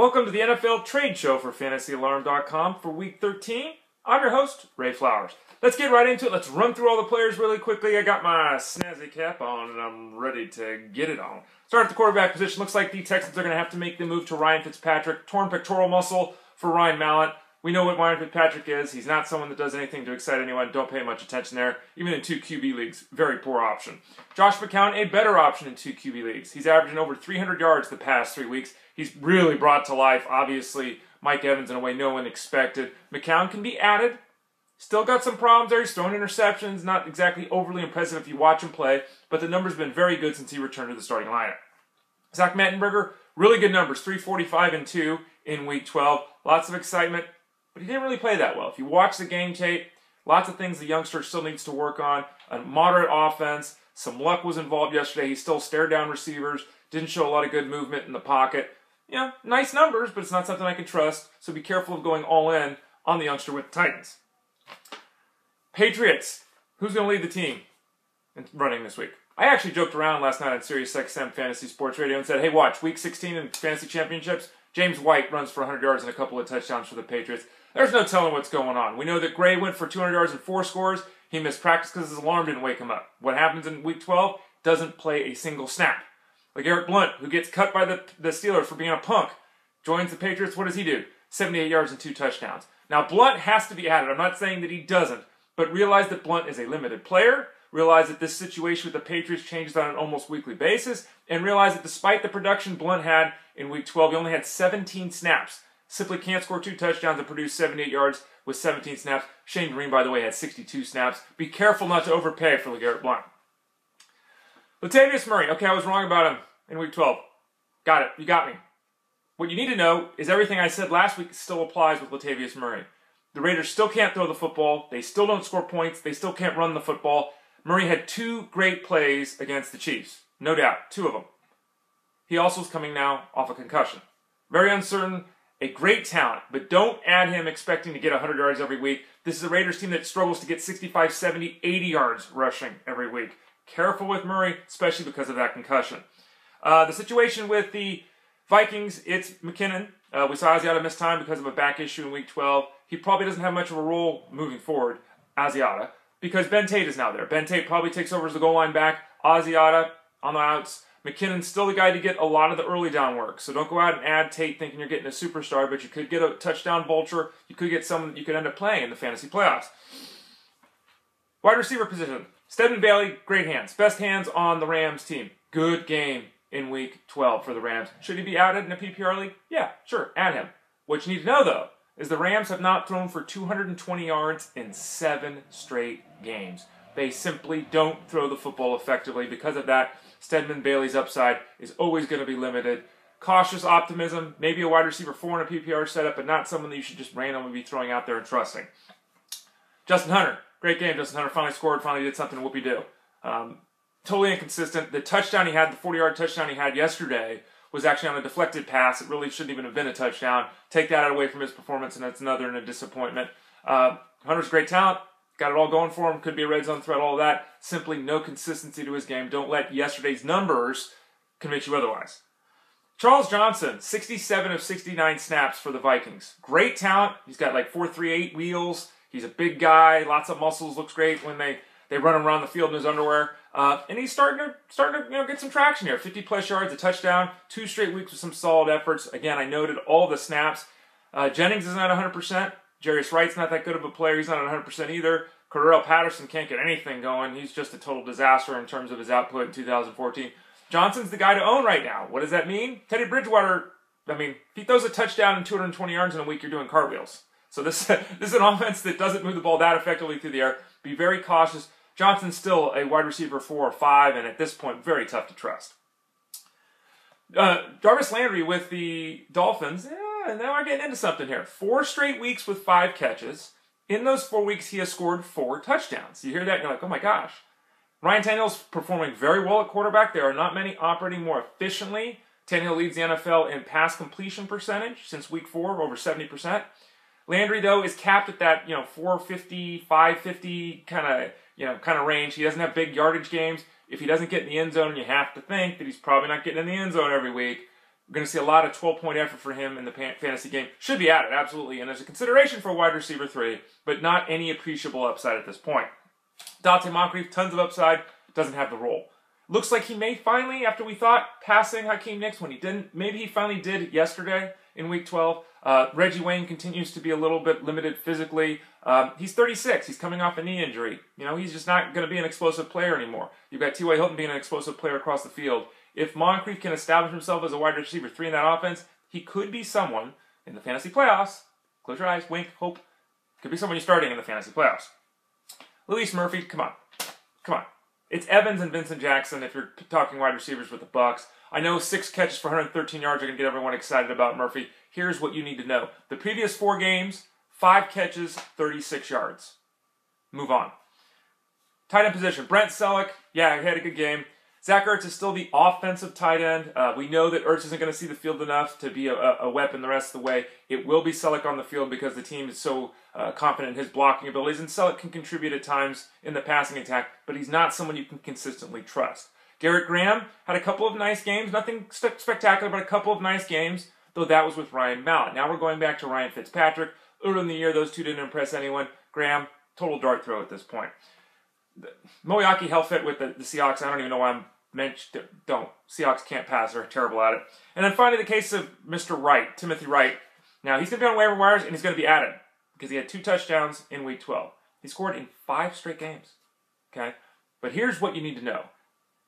Welcome to the NFL Trade Show for FantasyAlarm.com for Week 13. I'm your host, Ray Flowers. Let's get right into it. Let's run through all the players really quickly. I got my snazzy cap on, and I'm ready to get it on. Start at the quarterback position. Looks like the Texans are going to have to make the move to Ryan Fitzpatrick. Torn pectoral muscle for Ryan Mallett. We know what Ryan Fitzpatrick is. He's not someone that does anything to excite anyone. Don't pay much attention there. Even in 2 QB leagues, very poor option. Josh McCown, a better option in 2 QB leagues. He's averaging over 300 yards the past 3 weeks. He's really brought to life, obviously, Mike Evans in a way no one expected. McCown can be added. Still got some problems there. He's throwing interceptions. Not exactly overly impressive if you watch him play, but the numbers have been very good since he returned to the starting lineup. Zach Mettenberger, really good numbers, 345 and 2 in Week 12. Lots of excitement, but he didn't really play that well. If you watch the game tape, lots of things the youngster still needs to work on. A moderate offense. Some luck was involved yesterday. He still stared down receivers. Didn't show a lot of good movement in the pocket. You know, nice numbers, but it's not something I can trust. So be careful of going all in on the youngster with the Titans. Patriots. Who's going to lead the team in running this week? I actually joked around last night on SiriusXM Fantasy Sports Radio and said, hey, watch, Week 16 in Fantasy Championships, James White runs for 100 yards and a couple of touchdowns for the Patriots. There's no telling what's going on. We know that Gray went for 200 yards and 4 scores. He missed practice because his alarm didn't wake him up. What happens in Week 12? Doesn't play a single snap. Like Eric Blunt, who gets cut by the Steelers for being a punk, joins the Patriots. What does he do? 78 yards and 2 touchdowns. Now, Blunt has to be added. I'm not saying that he doesn't, but realize that Blunt is a limited player. Realize that this situation with the Patriots changes on an almost weekly basis. And realize that despite the production Blunt had in Week 12, he only had 17 snaps. Simply can't score 2 touchdowns and produce 78 yards with 17 snaps. Shane Green, by the way, had 62 snaps. Be careful not to overpay for LeGarrette Blount. Latavius Murray. Okay, I was wrong about him in Week 12. Got it. You got me. What you need to know is everything I said last week still applies with Latavius Murray. The Raiders still can't throw the football. They still don't score points. They still can't run the football. Murray had 2 great plays against the Chiefs. No doubt. 2 of them. He also is coming now off a concussion. Very uncertain. A great talent, but don't add him expecting to get 100 yards every week. This is a Raiders team that struggles to get 65, 70, 80 yards rushing every week. Careful with Murray, especially because of that concussion. The situation with the Vikings, it's McKinnon. We saw Asiata miss time because of a back issue in Week 12. He probably doesn't have much of a role moving forward, Asiata, because Ben Tate is now there. Ben Tate probably takes over as the goal line back. Asiata on the outs. McKinnon's still the guy to get a lot of the early down work. So don't go out and add Tate thinking you're getting a superstar, but you could get a touchdown vulture. You could get someone that you could end up playing in the fantasy playoffs. Wide receiver position. Stedman Bailey, great hands. Best hands on the Rams team. Good game in Week 12 for the Rams. Should he be added in a PPR league? Yeah, sure, add him. What you need to know, though, is the Rams have not thrown for 220 yards in 7 straight games. They simply don't throw the football effectively. Because of that, Stedman Bailey's upside is always going to be limited. Cautious optimism, maybe a wide receiver 4 in a PPR setup, but not someone that you should just randomly be throwing out there and trusting. Justin Hunter, great game. Justin Hunter finally scored, finally did something whoopie-doo. Totally inconsistent. The touchdown he had, the 40-yard touchdown he had yesterday, was actually on a deflected pass. It really shouldn't even have been a touchdown. Take that away from his performance, and that's another disappointment. Hunter's great talent. Got it all going for him. Could be a red zone threat, all of that. Simply no consistency to his game. Don't let yesterday's numbers convince you otherwise. Charles Johnson, 67 of 69 snaps for the Vikings. Great talent. He's got like 4.38 wheels. He's a big guy. Lots of muscles. Looks great when they run him around the field in his underwear. And he's starting to get some traction here. 50-plus yards, a touchdown. 2 straight weeks with some solid efforts. Again, I noted all the snaps. Jennings is not 100%. Jarius Wright's not that good of a player. He's not 100% either. Cordarrelle Patterson can't get anything going. He's just a total disaster in terms of his output in 2014. Johnson's the guy to own right now. What does that mean? Teddy Bridgewater, I mean, if he throws a touchdown and 220 yards in a week, you're doing cartwheels. So this is an offense that doesn't move the ball that effectively through the air. Be very cautious. Johnson's still a wide receiver 4 or 5, and at this point, very tough to trust. Jarvis Landry with the Dolphins. Now we're getting into something here. 4 straight weeks with 5 catches. In those 4 weeks, he has scored 4 touchdowns. You hear that and you're like, oh my gosh. Ryan Tannehill's performing very well at quarterback. There are not many operating more efficiently. Tannehill leads the NFL in pass completion percentage since Week 4, over 70%. Landry, though, is capped at that 450, 550 kind of range. He doesn't have big yardage games. If he doesn't get in the end zone, you have to think that he's probably not getting in the end zone every week. We're going to see a lot of 12-point effort for him in the fantasy game. Should be added, absolutely. And there's a consideration for a wide receiver 3, but not any appreciable upside at this point. Dante Moncrief, tons of upside, doesn't have the role. Looks like he may finally, after we thought passing Hakeem Nicks when he didn't, maybe he finally did yesterday in Week 12. Reggie Wayne continues to be a little bit limited physically. He's 36. He's coming off a knee injury. You know, he's just not going to be an explosive player anymore. You've got T.Y. Hilton being an explosive player across the field. If Moncrief can establish himself as a wide receiver 3 in that offense, he could be someone in the fantasy playoffs. Close your eyes, wink, hope. Could be someone you're starting in the fantasy playoffs. Luis Murphy, come on. Come on. It's Evans and Vincent Jackson if you're talking wide receivers with the Bucs. I know 6 catches for 113 yards are going to get everyone excited about Murphy. Here's what you need to know. The previous 4 games, 5 catches, 36 yards. Move on. Tight end position. Brent Selleck, yeah, he had a good game. Zach Ertz is still the offensive tight end. We know that Ertz isn't going to see the field enough to be a weapon the rest of the way. It will be Selleck on the field because the team is so confident in his blocking abilities, and Selleck can contribute at times in the passing attack, but he's not someone you can consistently trust. Garrett Graham had a couple of nice games. Nothing spectacular, but a couple of nice games, though that was with Ryan Mallett. Now we're going back to Ryan Fitzpatrick. Early in the year, those two didn't impress anyone. Graham, total dart throw at this point. Moeaki Helfet with the Seahawks. I don't even know why I'm mentioned. Don't. Seahawks can't pass. They're terrible at it. And then finally the case of Mr. Wright, Timothy Wright. Now he's going to be on waiver wires and he's going to be added because he had 2 touchdowns in Week 12. He scored in 5 straight games. Okay? But here's what you need to know.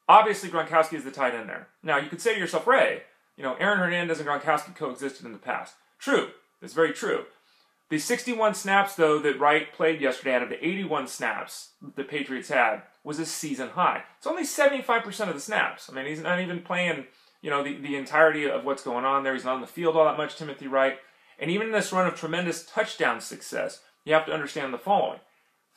Obviously Gronkowski is the tight end there. Now you could say to yourself, Ray, you know, Aaron Hernandez and Gronkowski coexisted in the past. True. It's very true. The 61 snaps, though, that Wright played yesterday out of the 81 snaps the Patriots had was a season high. It's only 75% of the snaps. I mean, he's not even playing, you know, the entirety of what's going on there. He's not on the field all that much, Timothy Wright. And even in this run of tremendous touchdown success, you have to understand the following.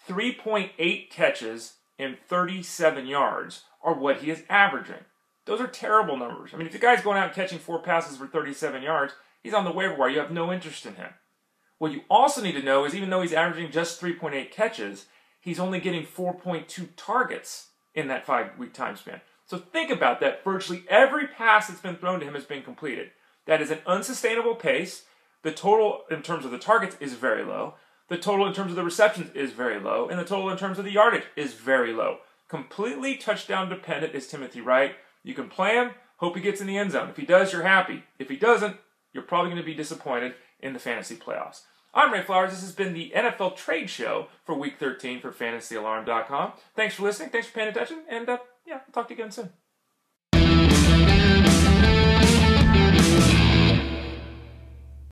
3.8 catches and 37 yards are what he is averaging. Those are terrible numbers. I mean, if the guy's going out and catching 4 passes for 37 yards, he's on the waiver wire. You have no interest in him. What you also need to know is even though he's averaging just 3.8 catches, he's only getting 4.2 targets in that 5-week time span. So think about that. Virtually every pass that's been thrown to him has been completed. That is an unsustainable pace. The total in terms of the targets is very low. The total in terms of the receptions is very low. And the total in terms of the yardage is very low. Completely touchdown dependent is Timothy Wright. You can play him, hope he gets in the end zone. If he does, you're happy. If he doesn't, you're probably going to be disappointed in the fantasy playoffs. I'm Ray Flowers. This has been the NFL Trade Show for Week 13 for FantasyAlarm.com. Thanks for listening. Thanks for paying attention. And, yeah, I'll talk to you again soon.